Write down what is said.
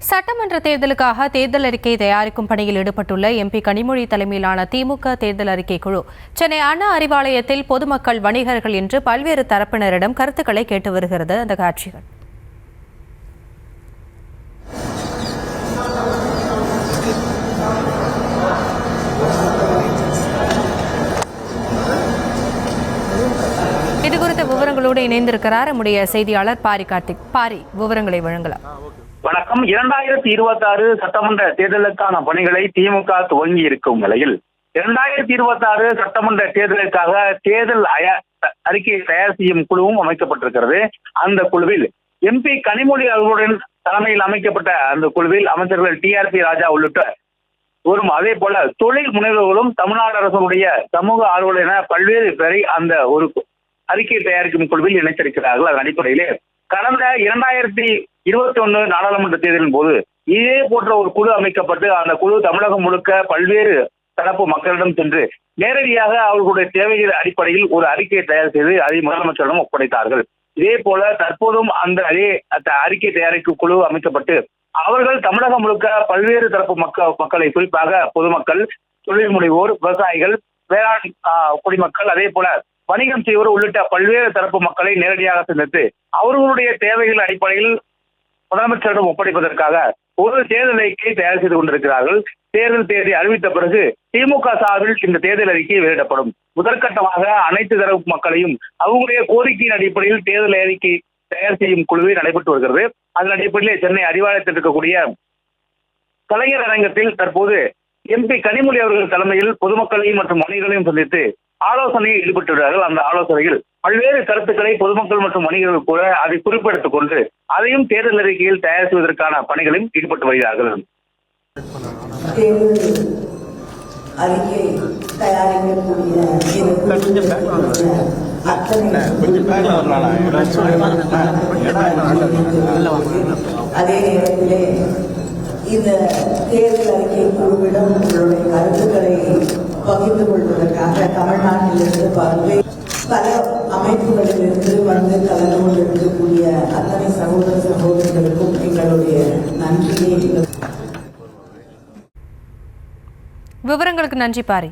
சட்டமன்ற தேர்தலுக்காக தேர்தல் அறிக்கை தயாரிக்கும் பணியில் ஈடுபட்டுள்ள எம்பி கனிமொழி தலைமையிலான திமுக தேர்தல் அறிக்கை குழு சென்னை அண்ணா அறிவாலயத்தில் பொதுமக்கள், வணிகர்கள் என்று பல்வேறு தரப்பினரிடம் கருத்துக்களை கேட்டு வருகிறது. அந்த காட்சிகள் இதுகுறித்த விவரங்களோடு இணைந்திருக்கிறார் நம்முடைய செய்தியாளர் பாரி கார்த்திக். பாரி, விவரங்களை வழங்கலாம். வணக்கம். 2026 சட்டமன்ற தேர்தலுக்கான பணிகளை திமுக துவங்கி இருக்கும் நிலையில் 2026 சட்டமன்ற தேர்தலுக்காக தேர்தல் அறிக்கையை தயார் செய்யும் குழுவும் அமைக்கப்பட்டிருக்கிறது. அந்த குழுவில் எம்பி கனிமொழி அவர்களுடன் தலைமையில் அமைக்கப்பட்ட அந்த குழுவில் அமைச்சர்கள் TRP ராஜா உள்ளிட்ட அதே போல தொழில் முனைவர்களும் தமிழ்நாடு அரசுடைய சமூக ஆர்வலர் என பல்வேறு பேரை அந்த ஒரு அறிக்கையை தயாரிக்கும் குழுவில் இணைத்திருக்கிறார்கள். அதன் அடிப்படையிலே கடந்த 2021 நாடாளுமன்ற தேர்தலின் போது இதே போன்ற ஒரு குழு அமைக்கப்பட்டு அந்த குழு தமிழகம் முழுக்க பல்வேறு தரப்பு மக்களிடம் சென்று நேரடியாக அவர்களுடைய தேவைகள் அடிப்படையில் ஒரு அறிக்கையை தயார் செய்து அதை முதலமைச்சரிடம் ஒப்படைத்தார்கள். இதே போல தற்போதும் அந்த அறிக்கை தயாரிக்கும் குழு அமைக்கப்பட்டு அவர்கள் தமிழகம் முழுக்க பல்வேறு தரப்பு மக்களை, குறிப்பாக பொதுமக்கள், தொழில் முனைவோர், விவசாயிகள், வேளாண் குடிமக்கள், அதே போல வணிகம் செய்வோர் உள்ளிட்ட பல்வேறு தரப்பு மக்களை நேரடியாக சந்தித்து அவர்களுடைய தேவைகள் அடிப்படையில் முதலமைச்சரிடம் ஒப்படைப்பதற்காக ஒரு தேர்தல் அறிக்கையை தயார் செய்து கொண்டிருக்கிறார்கள். தேர்தல் தேதி அறிவித்த பிறகு திமுக சார்பில் இந்த தேர்தல் அறிக்கை வெளியிடப்படும். முதற்கட்டமாக அனைத்து தரப்பு மக்களையும் அவங்களுடைய கோரிக்கையின் அடிப்படையில் தேர்தல் அறிக்கை தயார் செய்யும் குழுவை நடைபெற்று வருகிறது. அதன் அடிப்படையிலே சென்னை அறிவாலயத்தில் இருக்கக்கூடிய கலைஞர் அரங்கத்தில் தற்போது எம்பி கனிமொழி அவர்கள் தலைமையில் பொதுமக்களையும் மற்றும் வணிகர்களையும் சந்தித்து ஆலோசனையில் ஈடுபட்டுள்ளார்கள். அந்த ஆலோசனையில் பல்வேறு கருத்துக்களை பொதுமக்கள் மற்றும் வணிகர்கள் கூட அதை குறிப்பெடுத்துக் கொண்டு அதையும் தேர்தல் அறிக்கையில் தயார் செய்வதற்கான பணிகளையும் ஈடுபட்டு வருகிறார்கள். அறிக்கை தயாரிக்கக்கூடிய அதே நேரத்திலே இந்த தேர்தல் அறிக்கை குழுவிடம் உங்களுடைய கருத்துக்களை பகிர்ந்து கொள்வதற்காக தமிழ்நாட்டிலிருந்து பல அமைப்புகளிலிருந்து வந்து கலந்து கொண்டிருக்கக்கூடிய அத்தனை சகோதர சகோதரிகளுக்கும் எங்களுடைய நன்றியை. விவரங்களுக்கு நன்றி பாரி.